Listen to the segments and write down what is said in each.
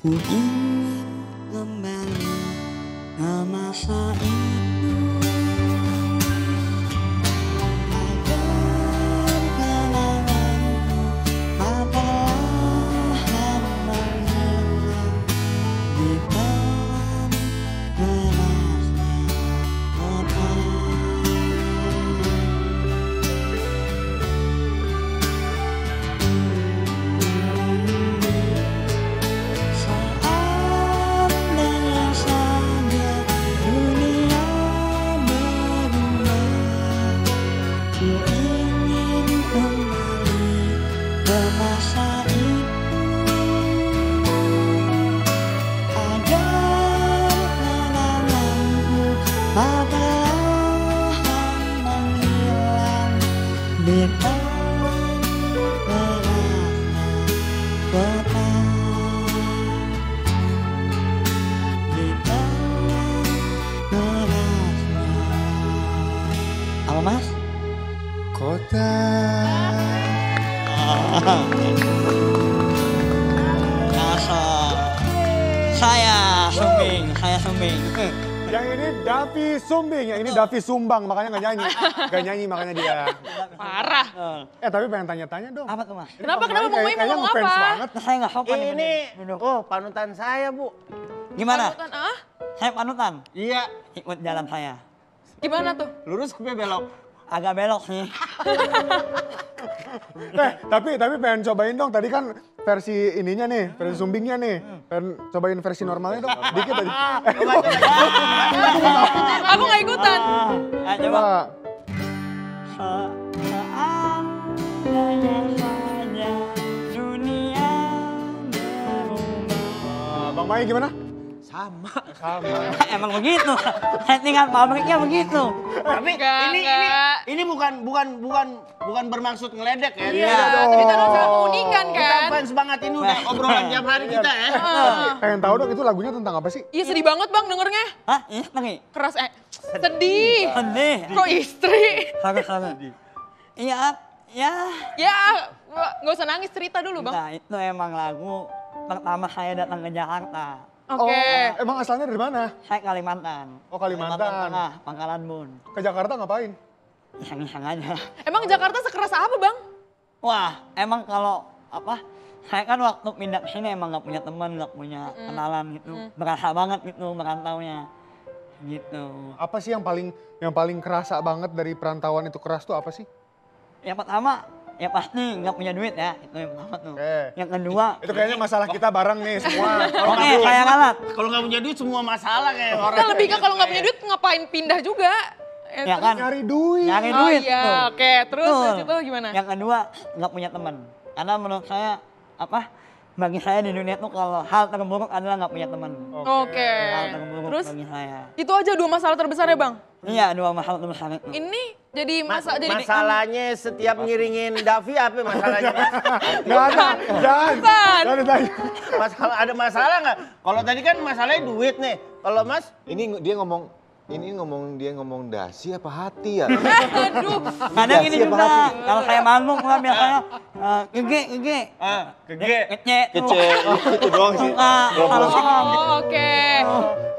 Ku ingin kembali ke masa itu agar kenanganku perlahan menghilang di dalam derasnya kota. Seandainya saja dunia berubah, ku ingin kembali ke masa itu agar kenanganku perlahan menghilang di dalam derasnya kota. Di dalam derasnya. Apa mas? Kota. Saya Sumbing. Yang ini Davi Sumbing, yang ini Davi Sumbang, makanya nggak nyanyi. Nggak nyanyi makanya dia. Parah. Tapi pengen tanya-tanya dong. Apa tuh mas? Kenapa Bang Bang Mai mau kayaknya ngomong ngefans apa? banget. Saya nggak sopan Ini, duduk. oh panutan saya Bu. Gimana? Panutan, ah? Saya panutan. Iya, Ikut jalan saya. Gimana tuh? lurus ke belok. Agak belok sih. Tapi pengen cobain dong. Tadi kan versi ininya nih, versi Sumbingnya nih. Pengen cobain versi normalnya dong. Dikit aja. Aku nggak ikutan. Coba. Coba. Seandainya saja dunia berubah. Bang Mai gimana? Sama. Emang begitu. Settingan pabriknya begitu. Tapi Enggak. ini bukan bermaksud ngeledek ya. Iya. Tapi kan udah keunikan Kita kan? fans banget ini udah obrolan tiap hari kita ya. Pengen tahu dong itu lagunya tentang apa sih? Iya sedih banget Bang dengernya. Hah? Iya, lagi. Keras sedih. Sedih. Kok istri? Sangat. Iya, ya. Ya, nggak usah nangis, cerita dulu Bang. Nah, itu emang lagu pertama saya datang ke Jakarta. Oke. Emang asalnya dari mana? Saya Kalimantan. Oh, Kalimantan. Tengah, Pangkalan Bun. Ke Jakarta ngapain? Iseng-iseng aja. Emang Jakarta sekeras apa Bang? Wah, emang kalau apa? Saya kan waktu pindah ke sini emang nggak punya teman, nggak punya kenalan gitu. Berasa banget gitu merantaunya. Gitu. Apa sih yang paling kerasa banget dari perantauan itu keras tuh apa sih? Yang pertama, ya pasti nggak punya duit ya. Itu yang pertama tuh. Oke. Yang kedua, Itu kayaknya masalah kita bareng nih semua. oke kayak kalat. Kalau nggak punya duit semua masalah kayak orang. Kita lebih ke kalau nggak punya duit ngapain pindah juga? Ya kan? Nyari duit. Nyari Oh duit. iya, tuh. oke. Terus Tuh. dari situ gimana? Yang kedua, nggak punya teman. Karena menurut saya, bagi saya di dunia tuh kalau hal terburuk adalah nggak punya teman. Oke. Hal terburuk Terus bagi saya. itu aja dua masalah terbesar ya Bang? Iya, dua masalah terbesar itu. Ini jadi jadi Masalahnya setiap ngiringin Davi apa masalahnya? Nggak ada. Jangan ditanya. Masalah ada masalah nggak? Kalau tadi kan masalahnya duit nih. Kalau Mas Dia ngomong dasi apa hati ya? Aduh. Kadang ini juga, kalau saya manggung lah biasanya gege, kece, Itu doang sih. kalau Oh, oke.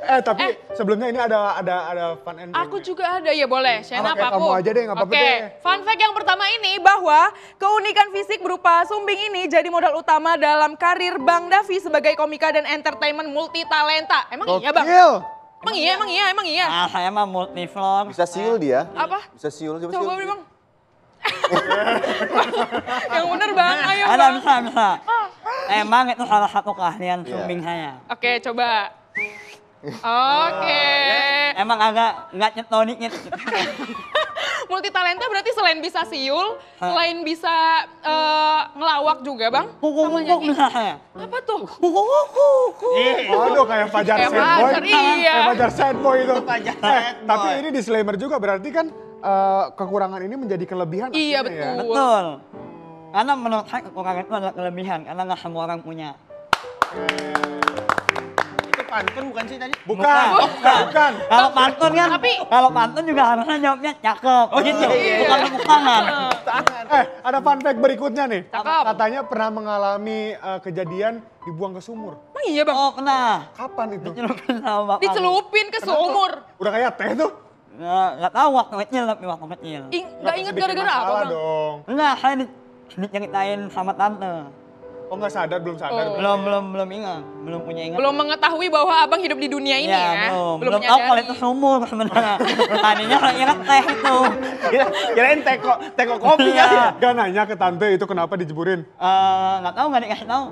Tapi sebelumnya ini ada fun and Aku juga ada, ya boleh. Shena Oke, apa kamu aja deh, nggak apa-apa Oke, deh. fun fact yang pertama ini bahwa keunikan fisik berupa Sumbing ini jadi modal utama dalam karir Bang Davi sebagai komika dan entertainment multi talenta. Emang iya Bang? Gokil. Emang iya. Nah, saya mah multiflor. Bisa siul dia. Apa? Bisa siul. Coba beli Bang. Yang bener Bang, ayo Ada Bang. bisa. Emang itu salah satu keahlian Sumbing saya. Oke, coba. Oke. Emang agak nggak nyetonik gitu. Multi talenta berarti selain bisa siul, selain bisa ngelawak juga Bang. Kuku-kuku bisa saya. Apa tuh? Kuku-kuku. Aduh kayak Fajar Kayak Sad Boy. Fajar, iya. Kayak Fajar Sad Boy itu. Fajar Sad Boy. Tapi ini disclaimer juga berarti kan kekurangan ini menjadi kelebihan. Iya, akhirnya ya. betul. Betul. Karena menurut saya kekurangan itu adalah kelebihan. Karena nggak semua orang punya. itu pantun bukan sih tadi? Bukan. Kalau pantun kan, Tapi- kalau pantun juga harusnya jawabnya cakep. Gitu. iya. Bukan tepuk tangan. Ada fun fact berikutnya nih. Cakep. Katanya pernah mengalami kejadian dibuang ke sumur. Emang iya bang? Oh pernah. Kapan itu? Dicelupin sama bapak. Dicelupin ke seumur. Udah kayak teh tuh. Nggak tahu waktu kecil tapi waktu kecil. Nggak inget gara-gara apa Salah bang? dong. Enggak, saya diceritain sama tante. Oh nggak sadar, belum sadar. Oh. Belum ingat, belum punya ingat. Belum mengetahui bahwa abang hidup di dunia ini ya? Belum tahu kalau itu sumur sebenarnya. Tadinya saya ingat teh itu. Kirain teko kopi Iya. ya. Gak nanya ke tante itu kenapa dijeburin. Nggak tahu, nggak dikasih tahu.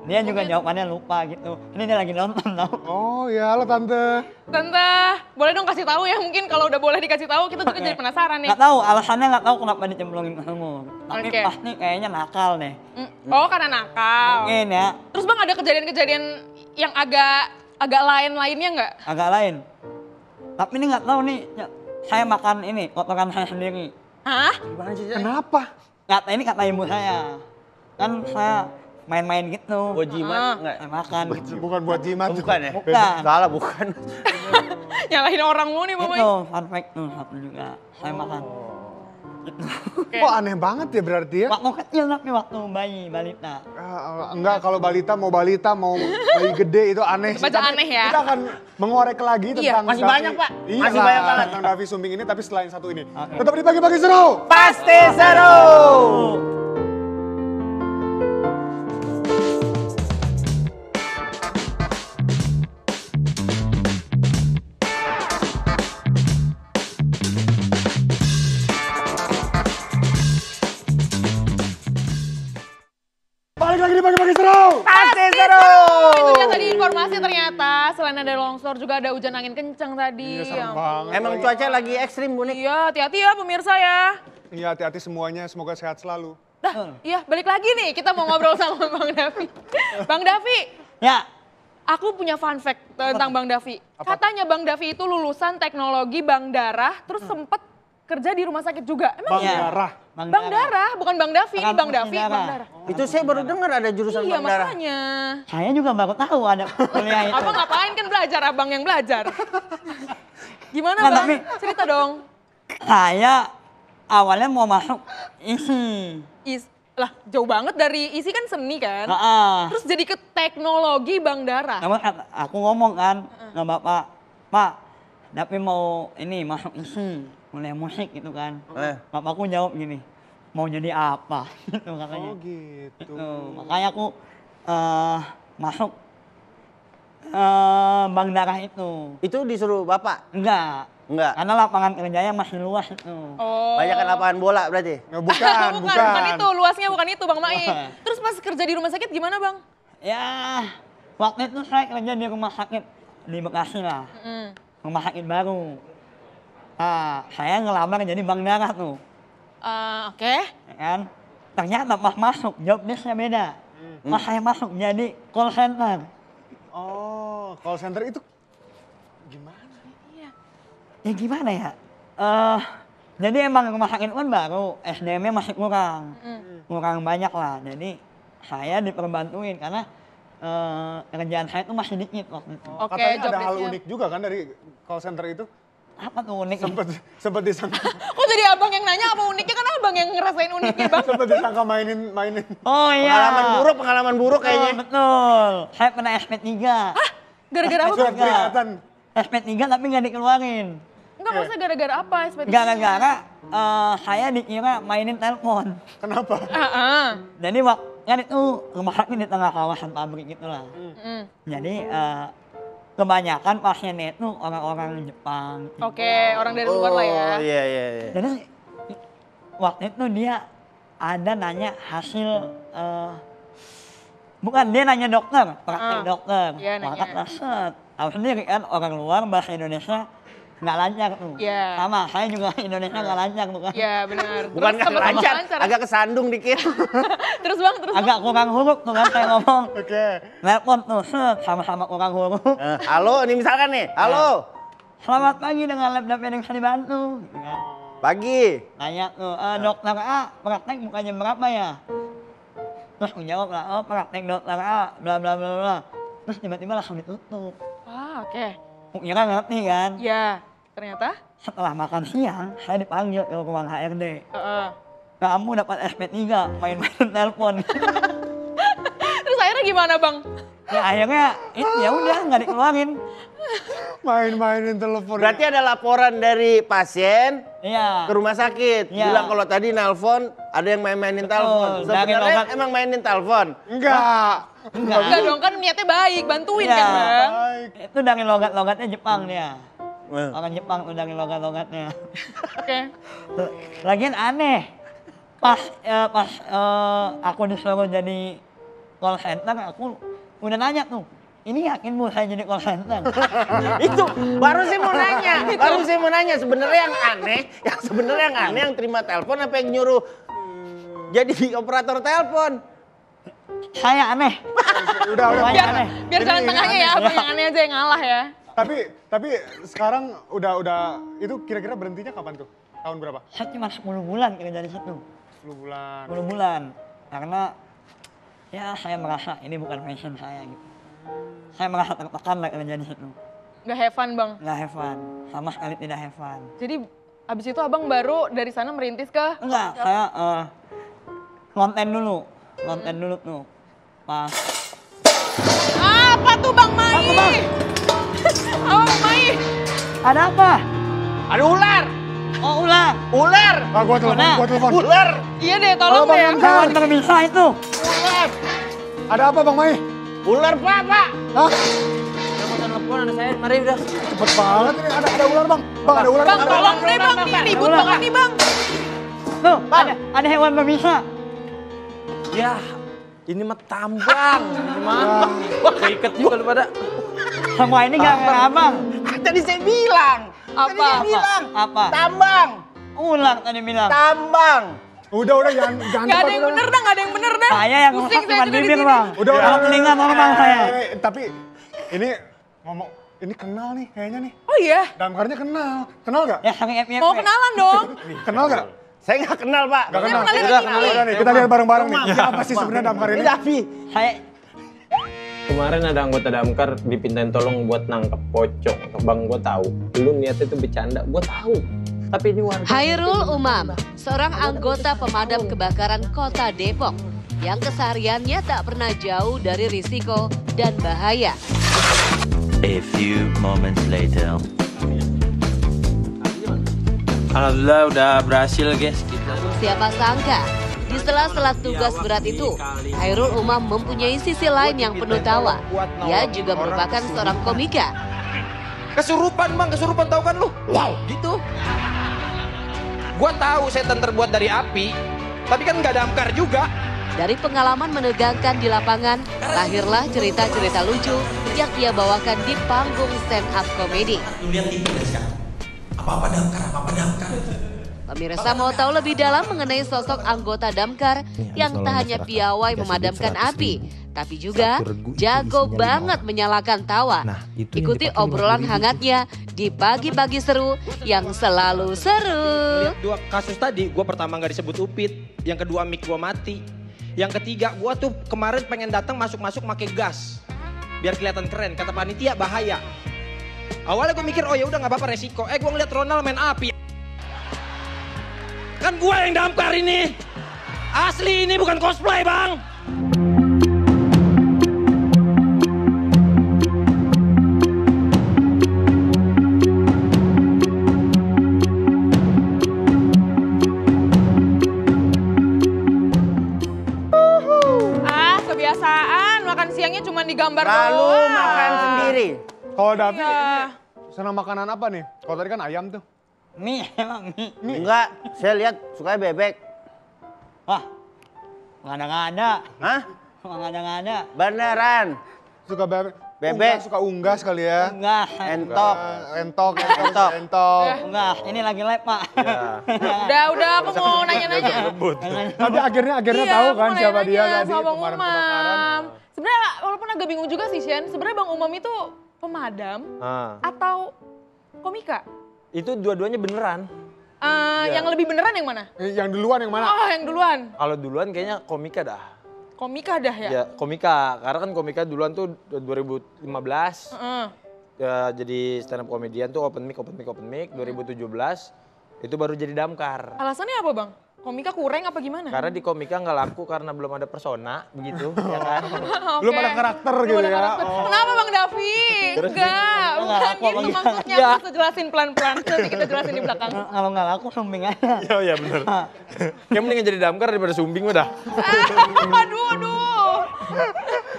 Dia juga jawabannya lupa gitu. Ini dia lagi nonton tahu. Oh ya, halo tante. Tante, boleh dong kasih tahu ya, mungkin kalau udah boleh dikasih tahu kita juga jadi penasaran nih. Nggak tahu, alasannya nggak tahu kenapa dicemplungin ke sumur. Tapi Oke. pasti kayaknya nakal deh. Oh karena nakal. Mungkin ya, Terus bang ada kejadian-kejadian yang agak lain lainnya nggak? agak lain. Tapi ini nggak tahu nih, saya makan ini, kotoran saya sendiri. Hah? Gimana sih? Kenapa? Ini kata ibu saya. Kan saya main-main gitu. Buat jimat enggak? Saya makan gitu. Bukan buat jimat. Bukan ya? Bukan. Salah bukan. Nyalahin orang mulu nih bang. Itu fun fact tuh satu juga. Saya makan. Oke. Kok aneh banget ya berarti ya? Waktu kecil tapi waktu bayi, balita. Enggak, kalau balita mau bayi gede itu aneh sih. Baca Tapi aneh ya. Kita akan mengorek lagi Iya, tentang masih Davi. banyak, Pak. Iya, Masih banyak banget. Tentang Davi Sumbing ini, tapi selain satu ini. Oke. Tetap di pagi-pagi seru. Pasti seru. Balik lagi di pagi-pagi seru. Pasti seru. Itu dia tadi informasi ternyata selain ada longsor juga ada hujan angin kencang tadi. Iya, serem Ya. banget. Emang cuaca lagi ekstrim Bunik. Iya, hati-hati ya pemirsa ya. Iya, hati-hati semuanya. Semoga sehat selalu. Dah, iya balik lagi nih kita mau ngobrol sama Bang Davi. Bang Davi, Ya, aku punya fun fact tentang Bang Davi. Katanya Bang Davi itu lulusan teknologi Bank Darah, terus sempet kerja di rumah sakit juga. Emang Bang Iya. Darah. Bang Darah, bukan Bang Davi, ini Bang Davi, Transfusi Bang darah. Darah. Itu saya baru dengar ada jurusan Iya Bank Darah. makanya. saya juga baru tahu ada kuliah itu. Abang ngapain kan belajar, abang yang belajar. Gimana Nah, Bang? tapi- Cerita dong. Saya awalnya mau masuk isi. Lah jauh banget dari isi kan seni kan. Heeh. Terus jadi ke teknologi Bank Darah. Namun aku ngomong kan sama bapak, Pak, Davi mau ini masuk isi, kuliah musik gitu kan. Bapakku jawab gini, mau jadi apa? Gitu katanya. Oh gitu. Gitu. Makanya aku masuk Bank Darah itu. Itu disuruh Bapak? Enggak. Enggak. Karena lapangan kerjanya masih luas itu. Oh. Banyakan lapangan bola berarti? Nggak, bukan. bukan itu, luasnya bukan itu Bang Mai. Bukan. Terus pas kerja di rumah sakit gimana Bang? Ya, waktu itu saya kerja di rumah sakit di Bekasi lah. Rumah sakit baru. Nah, saya ngelamar jadi Bank Darah tuh. Oke. Ya kan? Ternyata pas masuk, job desk-nya beda. Pas saya masuk jadi call center. Oh, call center itu gimana? Ya gimana ya? Jadi emang rumah sakit kan baru, SDM-nya masih kurang. Kurang banyak lah. Jadi saya diperbantuin karena kerjaan saya itu masih dikit waktu itu. Oke, Katanya job ada hal desk-nya. unik juga kan dari call center itu? Apa tuh unik? Sempet disangka Kok jadi abang yang nanya apa uniknya, kan abang yang ngerasain uniknya Bang. sempet disangka mainin. Oh iya. Pengalaman buruk kayaknya. Betul. Saya pernah SP3. Gara-gara apa? Surat Bang? peringatan. SP3 tapi nggak dikeluarin. Enggak, maksudnya gara-gara apa SPT? Gara-gara saya dikira mainin telepon. Kenapa? Jadi kan itu rumah sakit di tengah kawasan pabrik gitu lah. Jadi kebanyakan pasiennya itu orang-orang Jepang. Oke, orang dari luar lah ya. Oh iya iya iya. Jadi waktu itu dia ada nanya hasil bukan, dia nanya dokter, praktek dokter. Iya, nanya. Maka set, tahu sendiri kan orang luar bahasa Indonesia nggak lancar tuh. Iya. Sama, saya juga Indonesia nggak lancar tuh kan. Iya benar. Bukan Terus nggak sempet lancar, lancar. agak kesandung dikit. Terus Bang, terus Bang. Agak kurang huruf tuh kan saya ngomong. Oke. Telepon tuh, set, sama-sama kurang huruf. Halo, ini misalkan nih. Halo. Selamat pagi dengan laptop yang bisa dibantu. Gitu kan. Pagi. Nanya tuh, dokter A, praktek bukannya berapa ya? Terus aku jawab lah, oh praktek dokter A, bla bla bla bla. Terus tiba-tiba langsung ditutup. Oke. Aku kira ngerti kan. Ya, ternyata. Setelah makan siang, saya dipanggil ke ruang HRD. Heeh. Kamu dapat SP3, main-main telepon. Terus akhirnya gimana Bang? Ya akhirnya ya udah nggak dikeluarin. Main-mainin telepon. Berarti ada laporan dari pasien Iya. ke rumah sakit. Iya. Bilang kalau tadi nelpon ada yang main-mainin telepon. dari Sebenarnya logat- emang mainin telepon. Enggak. Enggak dong, kan niatnya baik, bantuin Iya. kan Bang. Baik. Itu dari logat-logatnya Jepang dia. Eh. Orang Jepang tuh dari logat-logatnya. Oke. Lagian aneh. Pas aku disuruh jadi call center, aku udah nanya tuh. Ini yakin Bu saya jadi call center? Itu baru sih mau nanya. Sebenarnya yang aneh yang terima telepon apa yang nyuruh jadi operator telepon. Saya aneh. Udah. Semuanya aneh. Biar jalan Ini tengahnya ya, abang yang aneh aja yang ngalah ya. Tapi sekarang udah itu kira-kira berhentinya kapan tuh? Tahun berapa? Saya cuma 10 bulan kerja di situ. 10 bulan. 10 bulan. Karena ya saya merasa ini bukan passion saya gitu. Saya merasa tertekan lah kerja di situ. Nggak have fun Bang. Nggak have fun. Sama sekali tidak have fun. Jadi abis itu abang baru dari sana merintis ke? Enggak, saya konten dulu tuh. Pas Apa tuh Bang Mai? Apa, Bang? Oh Bang Mai. ada apa? Ada ular. Oh ular. Ular. Gua telepon. Ular. Iya deh, tolong Halo, Bang deh. Angga. Hewan berbisa itu. Ular. Ada apa Bang Mai? Ular Pak. Hah? Telepon anak saya, mari udah. Cepet banget ini ada ular Bang. Bang ada ular. Bang, tolong deh Bang, nih ribut Ular. banget nih Bang. Tuh, ada hewan berbisa. Ya, ini mah tambang. Gimana? Wah, keikat juga lu pada. Semua ini gara-gara abang. Tadi saya bilang. Tadi saya bilang. Apa? Tambang. Ular tadi bilang. Tambang. Udah jangan Gak ada yang bener dah, gak ada yang bener dah. Saya yang Pusing ngomong saya cuma juga di bibir sini. bang. Udah. Kalau telinga ngomong saya. Tapi ini ngomong ini kenal nih kayaknya nih. Oh iya, Damkarnya kenal. Kenal gak? Ya sering FYP. mau kenalan dong. Kenal gak? Saya nggak kenal Pak. Gak kenal. kenalin Udah lagi. Udah nih, kita lihat bareng-bareng nih. Siapa sih sebenarnya Damkar ini? Ini Davi. Saya Kemarin ada anggota damkar dipintain tolong buat nangkep pocong. Bang, gue tahu. Lu niatnya itu bercanda, gue tahu. Tapi ini warga. Hairul Umam, seorang anggota pemadam kebakaran Kota Depok yang kesehariannya tak pernah jauh dari risiko dan bahaya. A few moments later. Alhamdulillah udah berhasil guys kita. Siapa sangka, di sela-sela tugas berat itu, Hairul Umam mempunyai sisi lain yang penuh tawa. Ia juga merupakan seorang komika. Kesurupan bang, kesurupan tahu kan lu? Wow, gitu. Gua tahu setan terbuat dari api, tapi kan nggak damkar juga. Dari pengalaman menegangkan di lapangan, lahirlah cerita-cerita lucu yang ia bawakan di panggung stand-up komedi. Apa-apa damkar. Pemirsa mau tahu lebih dalam mengenai sosok anggota damkar yang tak hanya piawai memadamkan api, tapi juga jago banget menyalakan tawa. Ikuti obrolan hangatnya di Pagi-Pagi Seru yang selalu seru. Dua kasus tadi, gua pertama nggak disebut upit, yang kedua mic gua mati, yang ketiga gua tuh kemarin pengen datang masuk pakai gas, biar kelihatan keren. Kata panitia bahaya. Awalnya gue mikir, oh ya udah nggak apa-apa resiko. Gue ngeliat Ronald main api. Kan gue yang damkar ini. Asli ini bukan cosplay bang. Kebiasaan, makan siangnya cuma digambar Lalu doang. makan sendiri. Kalau Davi Iya. ini senang makanan apa nih? Kalau tadi kan ayam tuh. mie emang mie. Enggak, saya lihat sukanya bebek. Wah, nggak ada. Hah? Nggak ada. Beneran. Suka bebek. Bebek. Suka unggas kali ya. Enggak. Entok. Entok. Enggak, ini lagi live pak. Udah, aku mau nanya-nanya. Tapi akhirnya Iya, tahu aku kan mau siapa nanya-nanya dia tadi sama Bang pemadam kebakaran. Umam. Sebenarnya walaupun agak bingung juga sih Shen, sebenarnya Bang Umam itu pemadam atau komika? Itu dua-duanya beneran. Yang lebih beneran yang mana? Yang duluan yang mana? Oh, yang duluan. Kalau duluan kayaknya komika dah. Komika dah ya? Ya komika, karena kan komika duluan tuh 2015. Ya, jadi stand up comedian tuh open mic. 2017 itu baru jadi damkar. Alasannya apa Bang? Komika kurang apa gimana? Karena di komika nggak laku karena belum ada persona, begitu, ya kan? Belum ada karakter Belum gitu ada ya. karakter. Oh. Kenapa Bang Davi? Enggak, bukan gitu maksudnya. Aku bisa jelasin pelan-pelan, nanti kita jelasin di belakang. Kalau nggak laku sumbing aja. Iya bener. Kayak mendingan jadi damkar daripada sumbing udah. Aduh.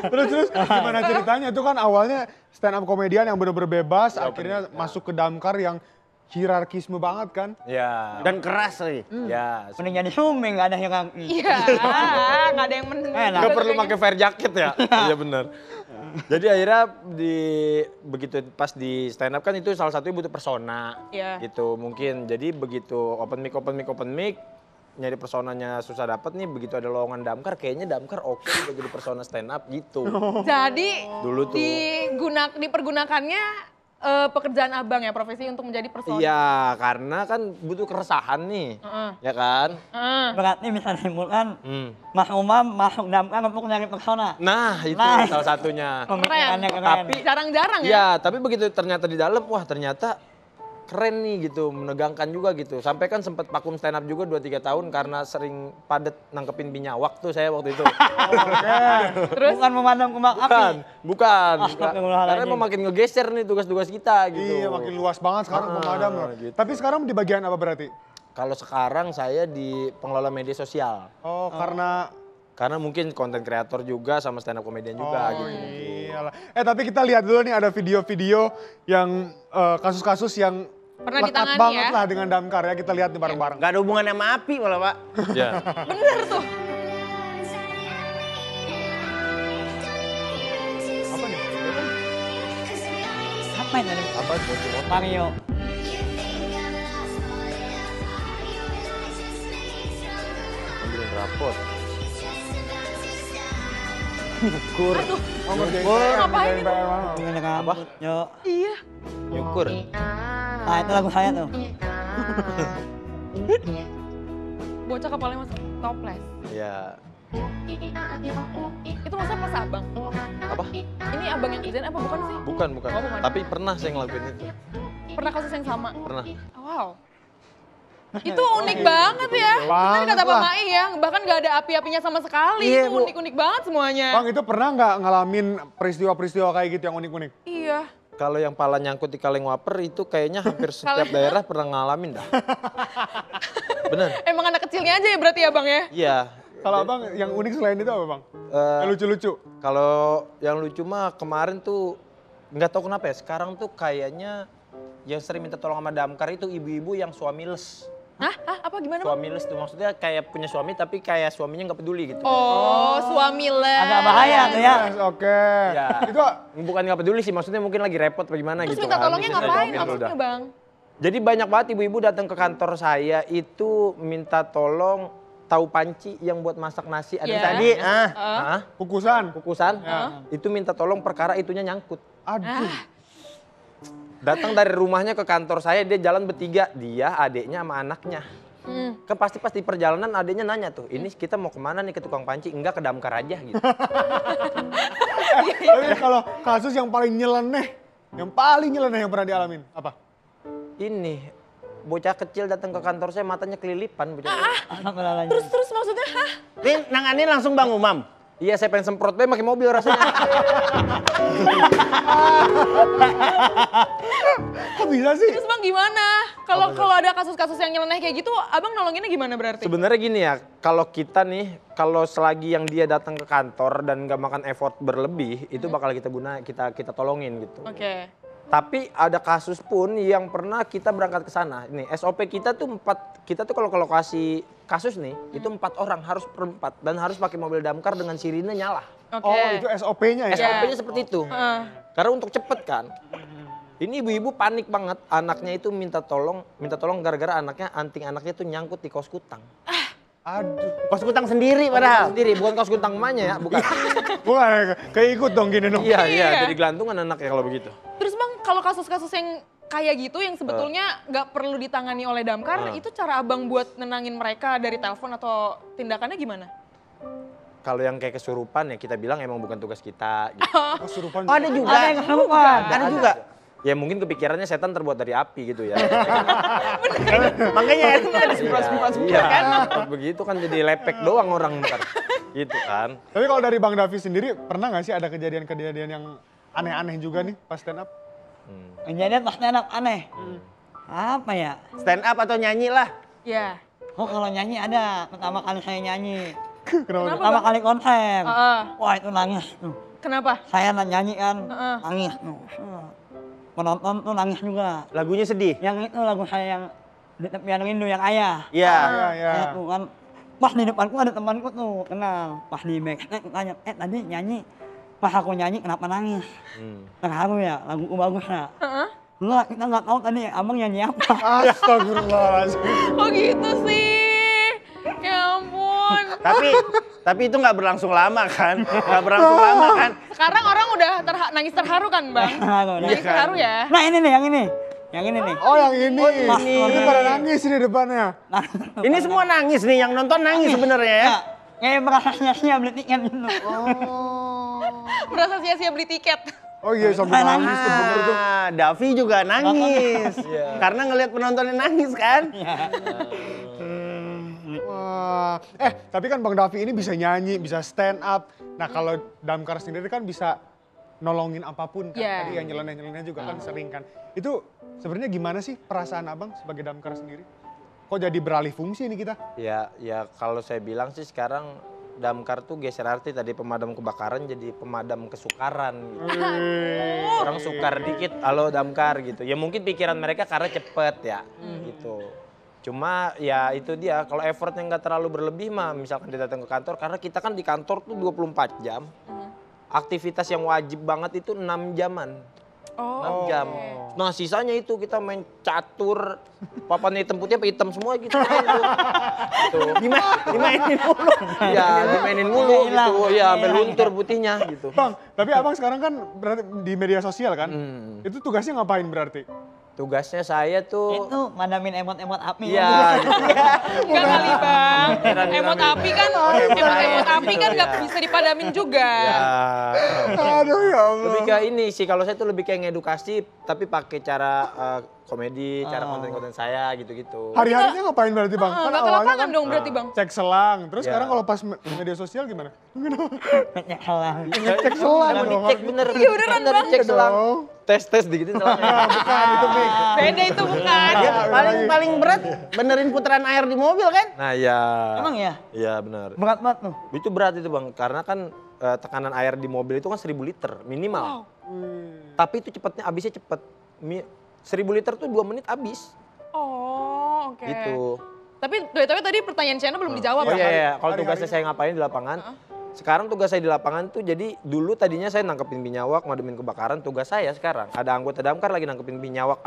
Terus gimana ceritanya? Itu kan awalnya stand up komedian yang bener-bener bebas, akhirnya masuk ke damkar yang hierarkisme banget kan? Ya. Dan keras nih. Ya. Mending jadi sumbing, nggak ada hierarki. Iya, nggak ada yang Nggak perlu pakai fair jacket ya. Iya bener. Jadi akhirnya begitu pas di stand up kan itu salah satunya butuh persona. Iya. Gitu mungkin. Jadi begitu open mic nyari personanya susah dapet nih, begitu ada lowongan damkar kayaknya damkar oke juga jadi persona stand up gitu. Jadi Dulu tuh. dipergunakannya pekerjaan abang ya, profesi untuk menjadi persona. Iya, karena kan butuh keresahan nih, ya kan? Berarti bisa disimpulkan, Mas Umam masuk damkar untuk nyari persona. Nah, itu salah satunya. Pemikirannya keren. Tapi Jarang-jarang ya. ya, tapi begitu ternyata di dalam, wah ternyata keren nih gitu, menegangkan juga gitu. Sampai kan sempat vakum stand up juga 2-3 tahun karena sering padet nangkepin binyawak tuh saya waktu itu. Terus Bukan memandang kembang api. Bukan. Astagfirullahaladzim. Karena emang makin ngegeser nih tugas-tugas kita gitu. Iya, makin luas banget sekarang pemadam loh. gitu. Tapi sekarang di bagian apa berarti? Kalau sekarang saya di pengelola media sosial. Oh, Karena mungkin konten kreator juga sama stand up comedian juga gitu. Iyalah. Tapi kita lihat dulu nih ada video-video yang kasus-kasus yang Pernah lekat ditangani banget ya? lah dengan damkar ya. Kita lihat nih bareng-bareng. Gak ada hubungan sama api malah Pak. Ya. bener tuh. Apa nih? Apa ini? Apa tuh? Mario. Ambilin rapor. Ukur. Ngapain itu? Dengan rambut, yuk. Iya. Nyukur. Nah itu lagu saya tuh. Bocah kepalanya masuk toples. Ya. Itu maksudnya pas abang. Apa? Ini abang yang kerjain apa bukan sih? Bukan. Oh, bukan. Tapi pernah saya ngelakuin itu. Pernah kasus yang sama? Pernah. Wow. Itu unik banget ya. Bener kata Pak Mai ya, bahkan gak ada api-apinya sama sekali. Iya, Itu Bu. unik-unik banget semuanya. Bang, itu pernah nggak ngalamin peristiwa-peristiwa kayak gitu yang unik-unik? Iya. Kalau yang pala nyangkut di kaleng waper itu kayaknya hampir setiap daerah pernah ngalamin dah. Bener. Emang anak kecilnya aja ya berarti ya Bang ya? Iya. Kalau abang yang unik selain itu apa bang? Yang lucu-lucu? Kalau yang lucu mah kemarin tuh nggak tahu kenapa ya. Sekarang tuh kayaknya yang sering minta tolong sama damkar itu ibu-ibu yang suamiles. Hah? Apa gimana Bang? Suamiles tuh maksudnya kayak punya suami tapi kayak suaminya nggak peduli gitu. Oh, suami les. Agak bahaya tuh ya. Oke. Ya. Itu Bukan nggak peduli sih, maksudnya mungkin lagi repot bagaimana Terus gitu minta kan. tolongnya Bisa saya ngapain jawabin dulu maksudnya dah. Bang? Jadi banyak banget ibu-ibu datang ke kantor saya itu minta tolong tahu panci yang buat masak nasi. Ada Iya. tadi, kukusan. kukusan, itu minta tolong perkara itunya nyangkut. Aduh. Datang dari rumahnya ke kantor saya, dia jalan bertiga, dia, adeknya sama anaknya. Kan pasti di perjalanan adeknya nanya tuh, ini kita mau kemana nih, ke tukang panci? Enggak, ke damkar aja gitu. Tapi kalau kasus yang paling nyeleneh yang pernah dialamin apa? Ini, bocah kecil datang ke kantor saya matanya kelilipan. Bocah kecil. Terus maksudnya, hah? Ini nanganin langsung Bang Umam. Iya, saya pengen semprot be pakai mobil rasanya. Kok bisa sih? Terus Bang gimana? Kalau ada kasus-kasus yang nyeleneh kayak gitu, Abang nolonginnya gimana berarti? Sebenarnya gini ya, kalau kita nih, kalau selagi yang dia datang ke kantor dan nggak makan effort berlebih, itu bakal kita tolongin gitu. Oke. Tapi ada kasus pun yang pernah kita berangkat ke sana. Ini SOP kita tuh kita tuh kalau ke lokasi kasus nih, itu 4 orang harus per 4 dan harus pakai mobil damkar dengan sirine nyala. Oke. Oh itu SOP-nya ya? SOP-nya seperti itu. Karena untuk cepet kan. Ini ibu-ibu panik banget, anaknya itu minta tolong gara-gara anting anaknya tuh nyangkut di kaos kutang. Aduh. Kos kutang sendiri padahal. Sendiri, bukan kaos kutang emaknya ya, bukan. Bukan, keikut dong gini dong. Iya, jadi gelantungan anaknya kalau begitu. Terus Bang, kalau kasus-kasus yang kayak gitu yang sebetulnya nggak perlu ditangani oleh damkar, itu cara Abang buat nenangin mereka dari telepon atau tindakannya gimana? Kalau yang kayak kesurupan ya kita bilang emang bukan tugas kita. Gitu. Kesurupan. Oh, ada juga. Ada yang kesurupan. Ada juga. Ya mungkin kepikirannya setan terbuat dari api gitu ya. Makanya ada sempat-sempat kan. Begitu kan jadi lepek doang orang ntar. Gitu kan. Tapi kalau dari Bang Davi sendiri, pernah nggak sih ada kejadian-kejadian yang aneh-aneh juga nih pas stand up? Kejadian pas stand up aneh. Apa ya? Stand up atau nyanyi lah. Ya. Oh kalau nyanyi ada, pertama kali saya nyanyi. Kenapa? Pertama kali konser. Wah itu nangis tuh. Kenapa? Saya nyanyi kan, nangis tuh. Penonton tuh nangis juga. Lagunya sedih. Yang itu lagu saya yang di tepian rindu yang ayah. Iya. Saya tuh kan, pas di depanku ada temanku tuh kenal. Pas di backstage tanya, tadi nyanyi. Pas aku nyanyi kenapa nangis? Terharu ya, laguku bagus ya. Enggak, kita nggak tahu tadi abang nyanyi apa. Astagfirullahaladzim. Oh gitu sih. Ya ampun. Tapi itu nggak berlangsung lama kan? Nggak berlangsung lama kan? Sekarang orang udah nangis terharu kan Bang? Nangis terharu ya? Nah ini nih, yang ini. Yang ini nih. Oh yang ini. Ini pada nangis di depannya. Ini semua nangis nih, yang nonton nangis sebenarnya ya. Kayak merasa sia-sia beli tiket gitu. Merasa sia-sia beli tiket. Oh iya sampai nangis tuh bener tuh. Davi juga nangis. Karena ngelihat penontonnya nangis kan? Wah. Tapi kan Bang Davi ini bisa nyanyi, bisa stand up. Nah kalau Damkar sendiri kan bisa nolongin apapun kan. Tadi yang nyeleneh-nyeleneh juga kan sering kan. Itu sebenarnya gimana sih perasaan abang sebagai Damkar sendiri? Kok jadi beralih fungsi nih kita? Ya kalau saya bilang sih sekarang Damkar tuh geser arti tadi pemadam kebakaran jadi pemadam kesukaran gitu. Orang sukar dikit, halo Damkar gitu. Ya mungkin pikiran mereka karena cepet ya gitu. Cuma ya itu dia, kalau effortnya nggak terlalu berlebih mah misalkan dia datang ke kantor, karena kita kan di kantor tuh 24 jam. Aktivitas yang wajib banget itu 6 jaman. 6 jam. Nah sisanya itu kita main catur, papan hitam putih apa hitam semua gitu. Dimainin mulu. Ya dimainin mulu gitu, ya sampai luntur putihnya gitu. Bang, tapi abang sekarang kan berarti di media sosial kan? Itu tugasnya ngapain berarti? Tugasnya saya tuh itu madamin emot-emot api. Iya. Enggak kali Bang. Emot api kan, emot api kan nggak bisa dipadamin juga. Aduh ya Allah. Lebih ke ini sih, kalau saya tuh lebih kayak ngedukasi tapi pakai cara komedi, cara konten-konten saya gitu-gitu. Hari-harinya ngapain berarti Bang? Nggak ke lapangan dong berarti Bang. Cek selang, terus sekarang kalau pas media sosial gimana? Cek selang. Cek selang dong. Cek bener. Iya beneran Bang. Cek selang. Tes digitin selangnya. Bukan itu Mik. Beda itu bukan. Paling berat benerin putaran air di mobil kan? Nah ya. Emang ya? Iya benar. Berat banget tuh. Itu berat itu Bang, karena kan tekanan air di mobil itu kan 1000 liter minimal. Tapi itu cepatnya habisnya cepet. 1000 liter tuh 2 menit habis. Oh oke. Gitu. Tapi tadi pertanyaan Shana belum dijawab. Oh iya, kalau tugasnya saya ngapain di lapangan. Sekarang tugas saya di lapangan tuh jadi dulu tadinya saya nangkepin binyawak, mademin kebakaran. Tugas saya sekarang ada anggota Damkar lagi nangkepin binyawak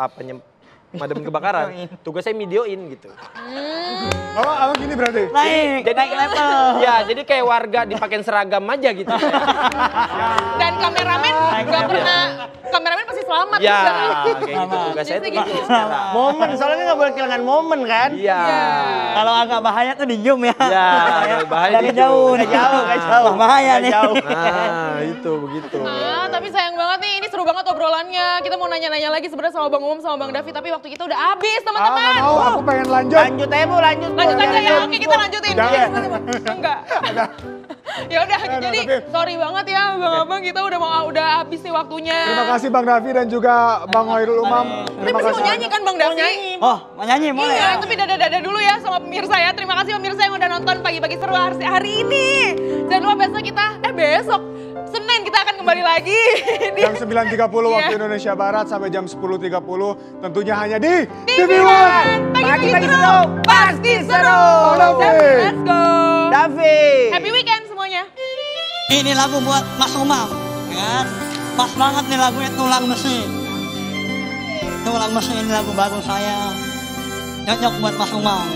mademin kebakaran. Tugas saya videoin gitu. Oh, abang gini berarti? Naik level. Ya, jadi kayak warga dipakein seragam aja gitu. Dan kameramen nggak pernah, kameramen pasti selamat. Ya, juga. kayak gitu. Tugas saya tuh gitu sekarang. Momen, soalnya nggak boleh kehilangan momen kan? Iya. Kalau agak bahaya tuh di zoom ya. Iya, bahaya dari di jauh. zoom. Nggak jauh. Bahaya nih. Nah, itu begitu. Tapi sayang banget nih, ini seru banget obrolannya. Kita mau nanya-nanya lagi sebenarnya sama Bang Umum sama Bang Davi, tapi waktu kita udah habis teman-teman. Nggak mau, aku pengen lanjut. Lanjut aja Bu, lanjut. Lanjut aja ya, oke kita lanjutin. Jangan. Enggak. Ya udah, jadi sorry banget ya Bang-abang, kita udah habis nih waktunya. Terima kasih Bang Davi dan juga Bang Hoirul Umam. Tapi masih mau nyanyi kan Bang Davi? Oh, mau nyanyi boleh. Iya, tapi dadah-dadah dulu ya sama pemirsa ya. Terima kasih pemirsa yang udah nonton pagi-pagi seru hari ini. Jangan lupa besok Senin kita akan kembali lagi. Jam 9.30 waktu Indonesia Barat sampai jam 10.30 tentunya hanya di TV One. Pagi-pagi seru, pasti seru. Let's go. Davi. Happy weekend semuanya. Ini lagu buat Mas Umam, kan? Pas banget nih lagunya Tulang Mesin. Tulang Mesin ini lagu baru saya. Cocok buat Mas Umam.